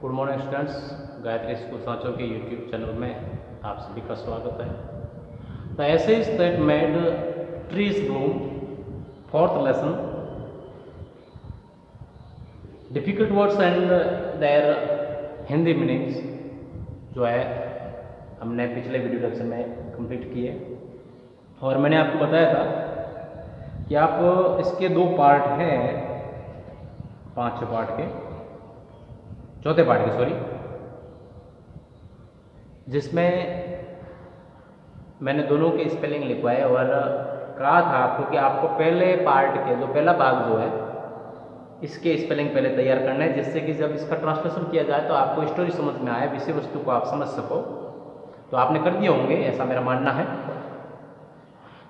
Good morning students, Gayatri school सांचो के YouTube channel में आप सभी का स्वागत है। The ashes that made trees bloom, fourth lesson, difficult words and their Hindi meanings जो है हमने पिछले वीडियो लेक्चर में कंप्लीट किए और मैंने आपको बताया था कि आप इसके दो पार्ट हैं, 5 पार्ट के, चौथे पार्ट के सॉरी, जिसमें मैंने दोनों के स्पेलिंग लिखवाए और कहा था आपको कि आपको पहले पार्ट के जो पहला भाग जो है इसके स्पेलिंग पहले तैयार करना है, जिससे कि जब इसका ट्रांसलेशन किया जाए तो आपको स्टोरी समझ में आए, विषय वस्तु को आप समझ सको। तो आपने कर दिए होंगे, ऐसा मेरा मानना है।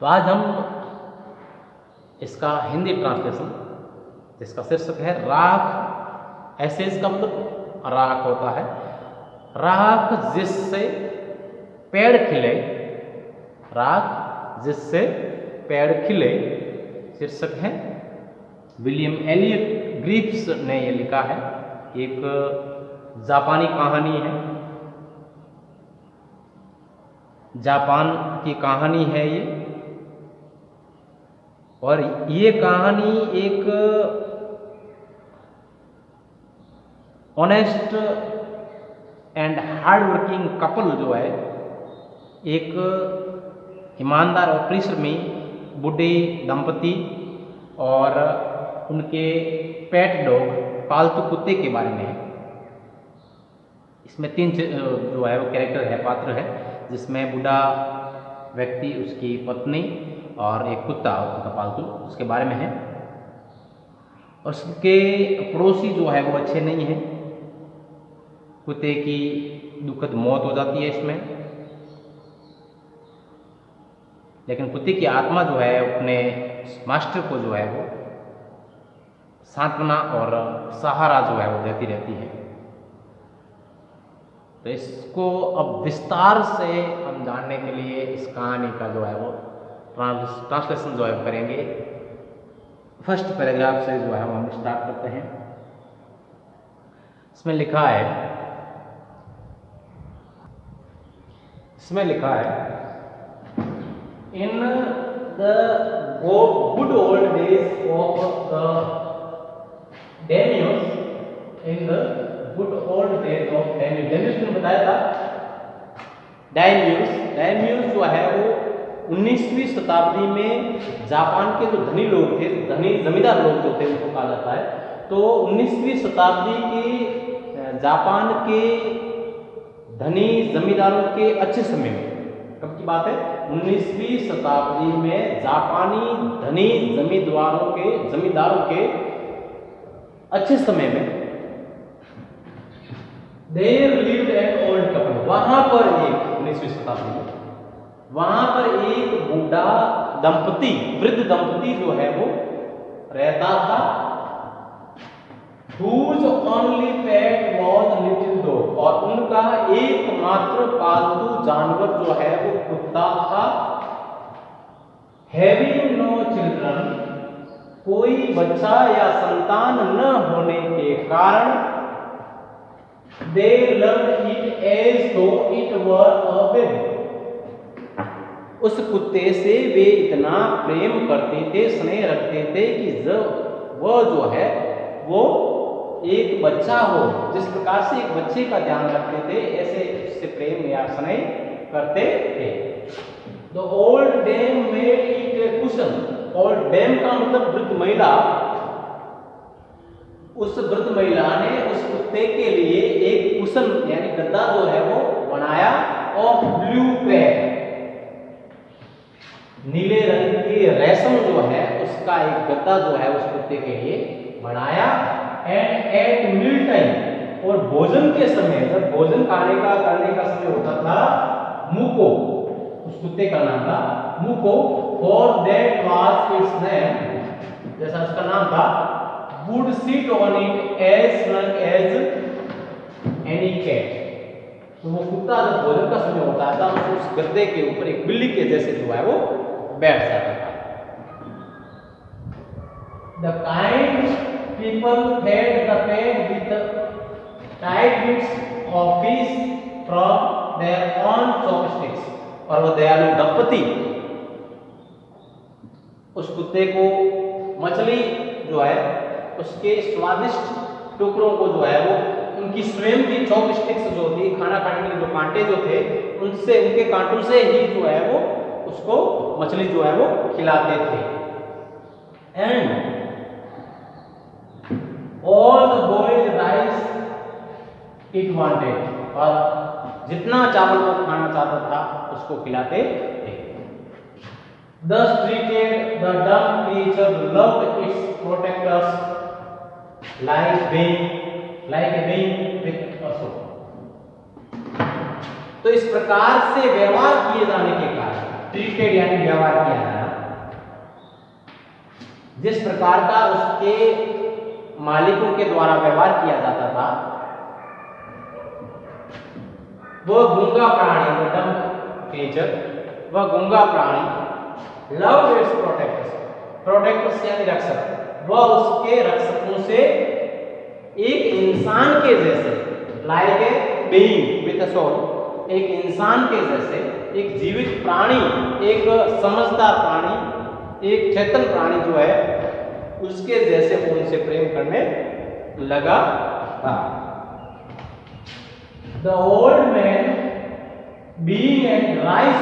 तो आज हम इसका हिंदी ट्रांसलेशन, जिसका शीर्षक है राख। ऐसे इसका मतलब राख होता है, राख जिससे पेड़ खिले, राख जिससे पेड़ खिले, शीर्षक है। विलियम एलियट ग्रिफ्स ने ये लिखा है, एक जापानी कहानी है, जापान की कहानी है ये। और ये कहानी एक honest and hard working couple जो है, एक ईमानदार और परिश्रमी बूढ़े दंपति और उनके पेट डॉग, पालतू कुत्ते के बारे में है। इसमें 3 जो है वो कैरेक्टर है, पात्र है, जिसमें बूढ़ा व्यक्ति, उसकी पत्नी और एक कुत्ता, उनका पालतू, उसके बारे में है। और उसके पड़ोसी जो है वो अच्छे नहीं हैं, कुत्ते की दुखद मौत हो जाती है इसमें, लेकिन कुत्ते की आत्मा जो है अपने मास्टर को जो है वो सांत्वना और सहारा जो है वो देती रहती है। तो इसको अब विस्तार से हम जानने के लिए इस कहानी का जो है वो ट्रांसलेशन जो है करेंगे। फर्स्ट पैराग्राफ से जो है वो हम स्टार्ट करते हैं। इसमें लिखा है, in the good old days of the Denius, in the good old days of Denius, Denius ने बताया था, डायन्यूस जो है वो 19वीं शताब्दी में जापान के जो धनी लोग थे, धनी जमींदार लोग जो थे, उनको कहा जाता है। तो 19वीं शताब्दी के जापान के धनी जमींदारों के अच्छे समय में, कब की बात है, 19वीं शताब्दी में जापानी धनी जमींदारों के अच्छे समय में there lived an old couple, वहां पर एक 19वीं शताब्दी में वहां पर एक बूढ़ा दंपति, वृद्ध दंपति जो है वो रहता था। Whose only pet was little dog, और उनका एकमात्र पालतू जानवर जो है वो कुत्ता था। Having no children, कोई बच्चा या संतान न होने के कारण they loved it as though it were a baby, उस कुत्ते से वे इतना प्रेम करते थे, स्नेह रखते थे कि वह जो है वो एक बच्चा हो, जिस प्रकार से एक बच्चे का ध्यान रखते थे, ऐसे उससे प्रेम या स्नेह करते थे। The old dame made it a cushion, old dame का मतलब वृद्ध महिला, उस वृद्ध महिला ने उस कुत्ते के लिए एक कुशन यानी गद्दा जो है वो बनाया, और ब्लू पैड, नीले रंग की रेशम जो है उसका एक गद्दा जो है उस कुत्ते के लिए बनाया। एंड एट मील टाइम, और भोजन के समय, जब भोजन करने का समय होता था, मुको, उस कुत्ते का नाम था Muko, for that was its name, जैसा उसका नाम था, would sit on it as long as any cat. तो वो कुत्ता जब भोजन का समय होता था तो उस गद्दे के ऊपर एक बिल्ली के जैसे जो है वो बैठ जाता था। The kind people fed the pet with tidbits of fish from their own chopsticks, और वो दयालु दंपति उस कुत्ते को मछली जो है उसके स्वादिष्ट टुकड़ों को जो है वो उनकी स्वयं की चॉपस्टिक्स जो होती है, खाना खाने के जो कांटे जो थे उनसे, उनके कांटों से ही जो है वो उसको मछली जो है वो खिलाते थे। And all the boiled rice it wanted, और जितना चावल वो खाना चाहता था उसको खिलाते थे। Thus treated, the dumb creature loved its protectors like a being with a soul. तो इस प्रकार से व्यवहार किए जाने के कारण, ट्रीटेड यानी व्यवहार किया जाना, जिस प्रकार का उसके मालिकों के द्वारा व्यवहार किया जाता था, वह गूंगा प्राणी, वो डम्ब क्रिएचर, वह गूंगा प्राणी लव इट्स प्रोटेक्टर्स, प्रोटेक्टर्स यानी रक्षक, वह उसके रक्षकों से एक इंसान के जैसे, like a being with a soul, एक इंसान के जैसे, एक जीवित प्राणी, एक समझदार प्राणी, एक चेतन प्राणी जो है उसके जैसे वो उनसे प्रेम करने लगा था। The old man being a rice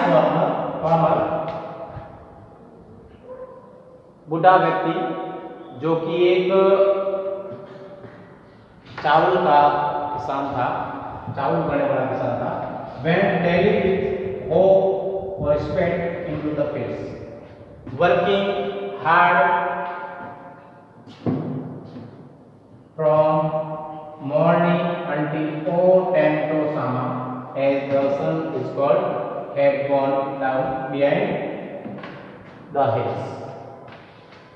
farmer, बुढ़ा व्यक्ति जो कि एक चावल का किसान था, चावल उगाने वाला किसान था, went daily with hope or spent into the fields, working hard from morning until 4:10 to Sama, as the sun is called, had gone down behind the hills.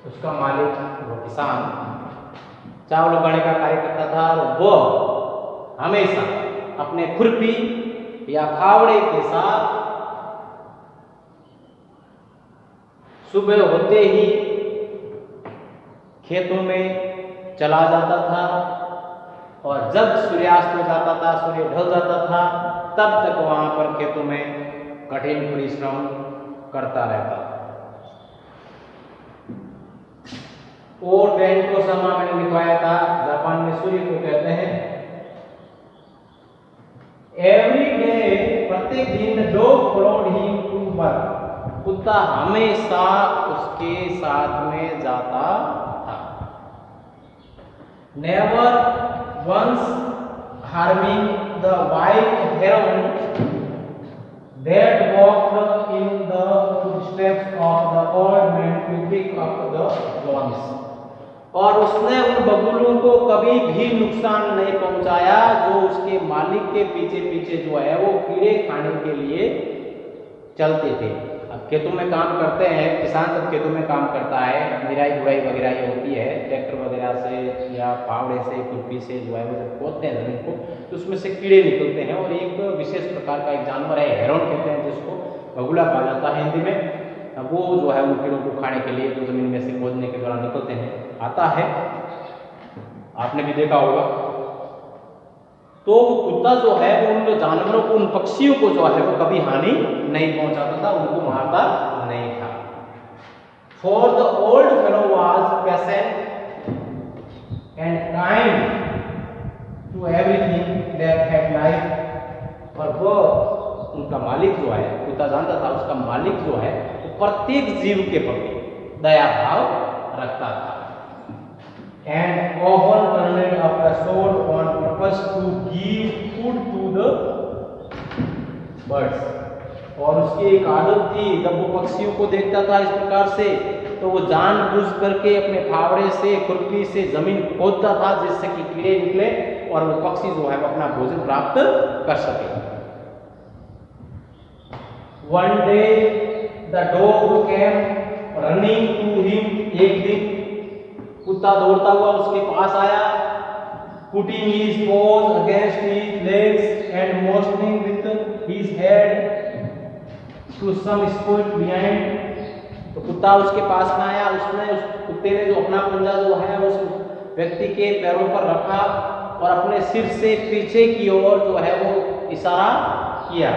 उसका मालिक, वो किसान चावल उगाने का कार्य करता था और वो हमेशा अपने खुरपी या फावड़े के साथ सुबह होते ही खेतों में चला जाता था, और जब सूर्यास्त हो जाता था, सूर्य ढल जाता था, तब तक वहां पर खेतों में कठिन परिश्रम करता रहता था। ओ ट्रेन को समा मैंने लिखवाया था, जापान में सूर्य को कहते हैं। एवरी डे, प्रत्येक दिन, dog followed him to work, कुत्ता हमेशा उसके साथ में जाता था। Never once harming the white heron that walked in the footsteps of the old man to pick up the bones, और उसने उन बगुलों को कभी भी नुकसान नहीं पहुंचाया जो उसके मालिक के पीछे पीछे जो है वो कीड़े खाने के लिए चलते थे। अब खेतों में काम करते हैं किसान, जब खेतों में काम करता है, निराई गुड़ाई वगैरह ये होती है ट्रैक्टर वगैरह से या फावड़े से, खुरपी से जो है वो जब खोदते हैं जमीन को, तो उसमें से कीड़े निकलते हैं, और एक विशेष प्रकार का एक जानवर है, हेरोन कहते हैं, जिसको बगुला कहा जाता है हिंदी में। वो जो है उन कीड़ों को खाने के लिए जो जमीन में से खोदने के दौरान निकलते हैं, आता है, आपने भी देखा होगा। तो कुत्ता जो है वो उन जानवरों को, उन पक्षियों को जो है वो कभी हानि नहीं पहुंचाता था, उनको मारता नहीं था। For the old fellow was patient and kind to everything that had life, और वो उनका मालिक जो है, कुत्ता जानता था उसका मालिक जो है वो प्रत्येक जीव के प्रति दया भाव रखता था। And often turned up the sword on purpose to give food to the birds, और उसकी एक आदत थी, जब वो पक्षियों को देखता था इस प्रकार से, तो वो जानबूझ करके अपने फावड़े से, खुरपी से जमीन खोदता था जिससे कि कीड़े निकले और वो पक्षी जो है वो अपना भोजन प्राप्त कर सके। One day the dog came running to him, एक दिन कुत्ता दौड़ता हुआ उसके पास आया, putting his paws against his legs and motioning with his head to some spot behind, तो कुत्ता उसके पास में आया, उसने, उस कुत्ते ने जो अपना पंजा जो है उस व्यक्ति के पैरों पर रखा और अपने सिर से पीछे की ओर जो है वो इशारा किया।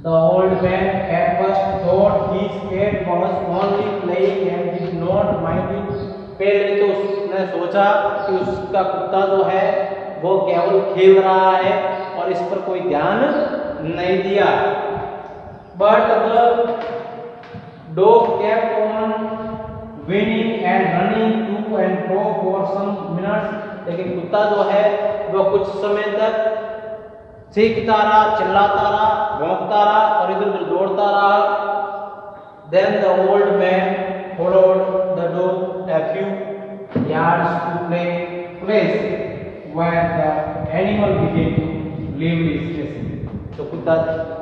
The old man at first thought his cat was only playing and did not mind it. पहले तो उसने सोचा कि उसका कुत्ता जो है वो केवल खेल रहा है और इस पर कोई ध्यान नहीं दिया। But the dog kept on whining and running to and fro for some minutes. लेकिन कुत्ता जो है वो कुछ समय तक चीखता रहा, चिल्लाता रहा, भौंकता रहा और इधर उधर दौड़ता रहा। Then the old man followed the dog a few yards to place where the animal began to leave his traces. तो कुत्ता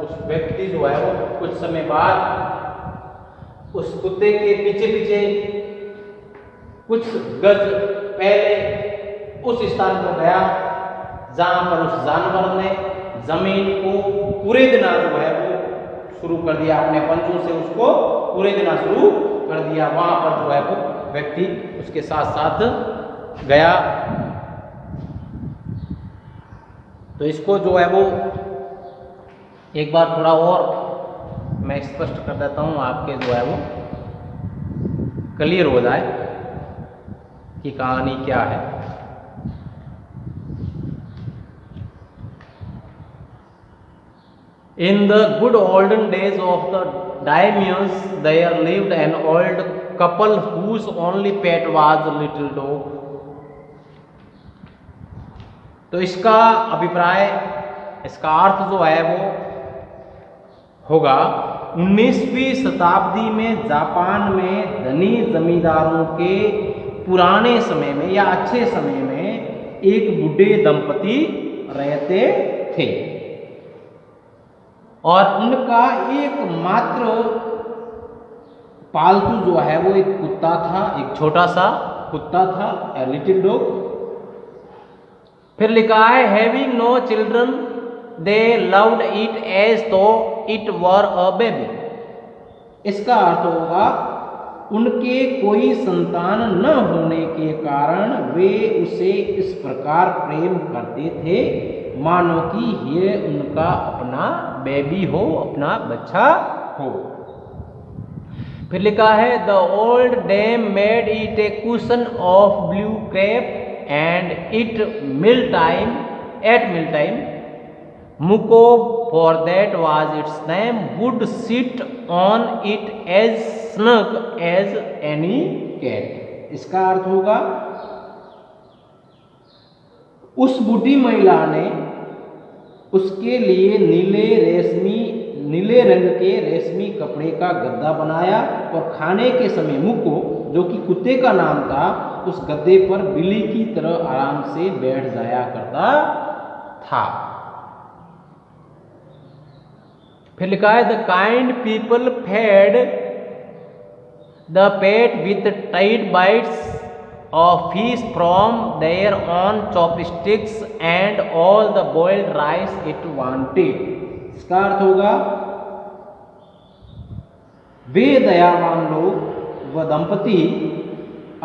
उस व्यक्ति जो है वो कुछ समय बाद उस कुत्ते के पीछे पीछे कुछ गज पहले उस स्थान पर गया जहां पर उस जानवर ने जमीन को पूरे देना जो है वो शुरू कर दिया, अपने पंजों से उसको पूरे देना शुरू कर दिया। वहां पर जो है वो व्यक्ति उसके साथ साथ गया। तो इसको जो है वो एक बार थोड़ा और मैं स्पष्ट कर देता हूं, आपके जो है वो क्लियर हो जाए कि कहानी क्या है। In the good olden days of the daimyos, there lived an old couple whose only pet was a little dog. तो इसका अभिप्राय, इसका अर्थ जो है वो होगा 19वीं शताब्दी में जापान में धनी जमींदारों के पुराने समय में या अच्छे समय में एक बूढ़े दंपति रहते थे और उनका एकमात्र पालतू जो है वो एक कुत्ता था, एक छोटा सा कुत्ता था, ए लिटिल डॉग। फिर लिखा है having no children they loved it as though it were a baby. इसका अर्थ होगा उनके कोई संतान न होने के कारण वे उसे इस प्रकार प्रेम करते थे मानो कि ये उनका अपना बेबी हो, अपना बच्चा हो। फिर लिखा है the old dame made it a cushion of blue crepe and it mill time Muko for that was its name would sit on it as snug as any cat. इसका अर्थ होगा उस बूढ़ी महिला ने उसके लिए नीले रंग के रेशमी कपड़े का गद्दा बनाया और खाने के समय मुको, जो कि कुत्ते का नाम था, उस गद्दे पर बिल्ली की तरह आराम से बैठ जाया करता था। फिर लिखा है the kind people fed the pet with tidbits of fish from their own chopsticks and all the boiled rice it wanted। इसका अर्थ होगा वे दयावान लोग व दंपति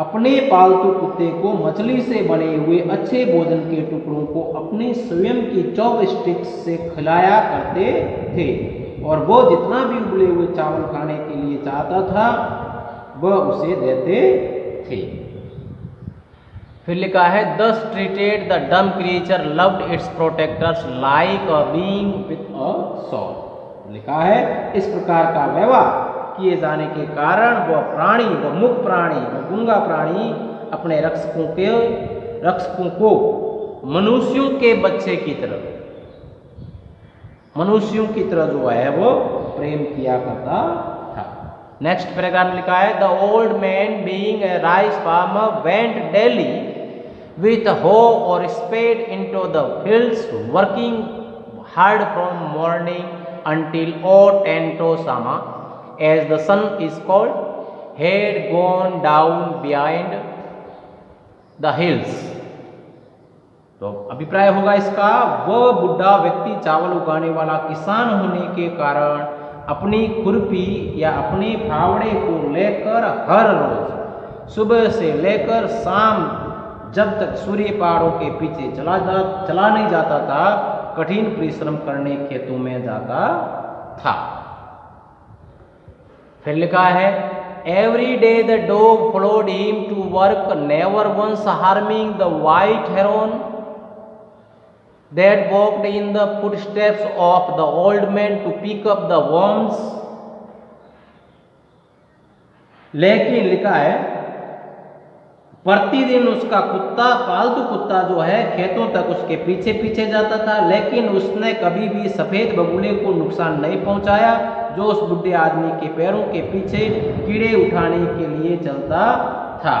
अपने पालतू कुत्ते को मछली से बने हुए अच्छे भोजन के टुकड़ों को अपने स्वयं की चॉपस्टिक्स से खिलाया करते थे और वो जितना भी उबले हुए चावल खाने के लिए चाहता था वह उसे देते थे। फिर लिखा है thus treated the dumb creature loved its protectors like a being with a soul। लिखा है इस प्रकार का व्यवहार किए जाने के कारण वह प्राणी, वह मूक प्राणी, वह गूंगा प्राणी अपने रक्षकों को मनुष्यों के बच्चे की तरह, मनुष्यों की तरह जो है वो प्रेम किया करता था। नेक्स्ट पैराग्राफ में लिखा है the old man being a rice farmer went daily with a hoe or spade into the fields, working hard from morning until Otento-sama, as the sun is called, had gone down behind the hills। तो अभिप्राय होगा इसका, वह बुढ़ा व्यक्ति चावल उगाने वाला किसान होने के कारण अपनी खुरपी या अपने फावड़े को लेकर हर रोज सुबह से लेकर शाम जब तक सूर्य पहाड़ों के पीछे चला नहीं जाता था, कठिन परिश्रम करने खेतों में जाता था। फिर लिखा है every day the dog followed him to work, never once harming the white heron that walked in the footsteps of the old man to pick up the worms। लेकिन लिखा है प्रतिदिन उसका कुत्ता, पालतू कुत्ता जो है, खेतों तक उसके पीछे पीछे जाता था, लेकिन उसने कभी भी सफेद बगुले को नुकसान नहीं पहुंचाया जो उस बुढ़े आदमी के पैरों के पीछे कीड़े उठाने के लिए चलता था।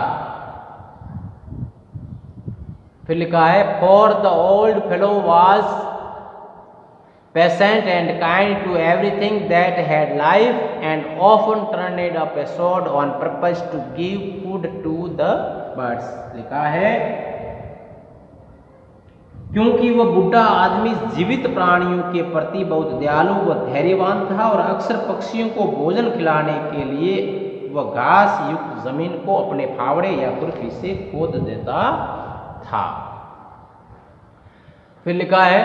फिर लिखा है for the old fellow was patient and kind to everything that had life and often turned up a sword on purpose to give food to the birds. लिखा है क्योंकि वह बुढ़ा आदमी जीवित प्राणियों के प्रति बहुत दयालु व धैर्यवान था और अक्सर पक्षियों को भोजन खिलाने के लिए वह घास युक्त जमीन को अपने फावड़े या खुरपी से खोद देता था। फिर लिखा है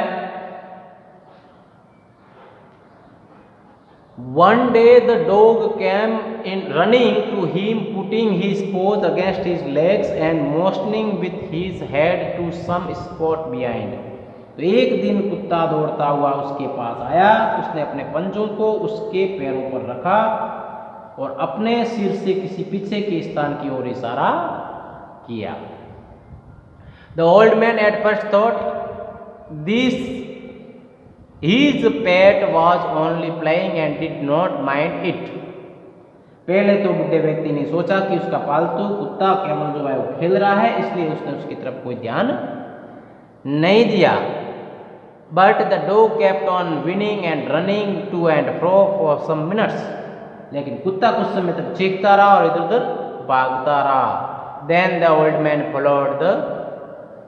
one day the dog came in running to him, putting his paws against his legs and motioning with his head to some spot behind। तो एक दिन कुत्ता दौड़ता हुआ उसके पास आया, उसने अपने पंजों को उसके पैरों पर रखा और अपने सिर से किसी पीछे के स्थान की ओर इशारा किया। The old man at first thought this his pet was only playing and did not mind it। पहले तो बुढ़े व्यक्ति ने सोचा कि उसका पालतू कुत्ता केवल जो है वो खेल रहा है, इसलिए उसने उसकी तरफ कोई ध्यान नहीं दिया। But the dog kept on whining and running to and fro for some minutes। लेकिन कुत्ता कुछ समय तक चीखता रहा और इधर उधर भागता रहा। Then the old man followed the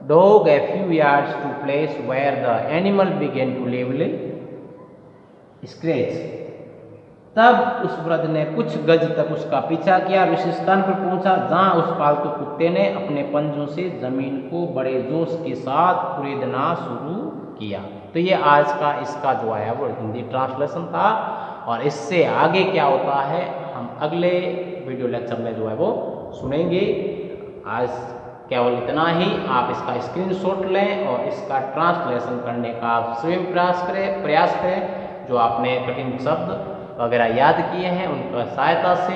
dog a few yards to place where the animal began to level scratch। तब उस वृद्ध ने कुछ गज तक उसका पीछा किया, विशेष स्थान पर पहुंचा जहां उस पालतू कुत्ते ने अपने पंजों से जमीन को बड़े जोश के साथ कुरेदना शुरू किया। तो ये आज का इसका जो है वो हिंदी ट्रांसलेशन था, और इससे आगे क्या होता है हम अगले वीडियो लेक्चर में जो है वो सुनेंगे। आज केवल इतना ही, आप इसका स्क्रीनशॉट लें और इसका ट्रांसलेशन करने का आप स्वयं प्रयास करें। जो आपने कठिन शब्द वगैरह याद किए हैं उनका सहायता से,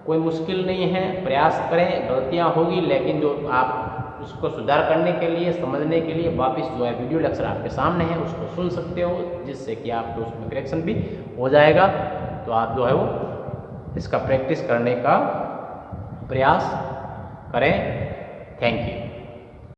कोई मुश्किल नहीं है, प्रयास करें। गलतियां होगी लेकिन जो आप उसको सुधार करने के लिए, समझने के लिए वापस जो है वीडियो लेक्चर आपके सामने है उसको सुन सकते हो, जिससे कि आपको उसमें करेक्शन भी हो जाएगा। तो आप जो है वो इसका प्रैक्टिस करने का प्रयास करें। Thank you।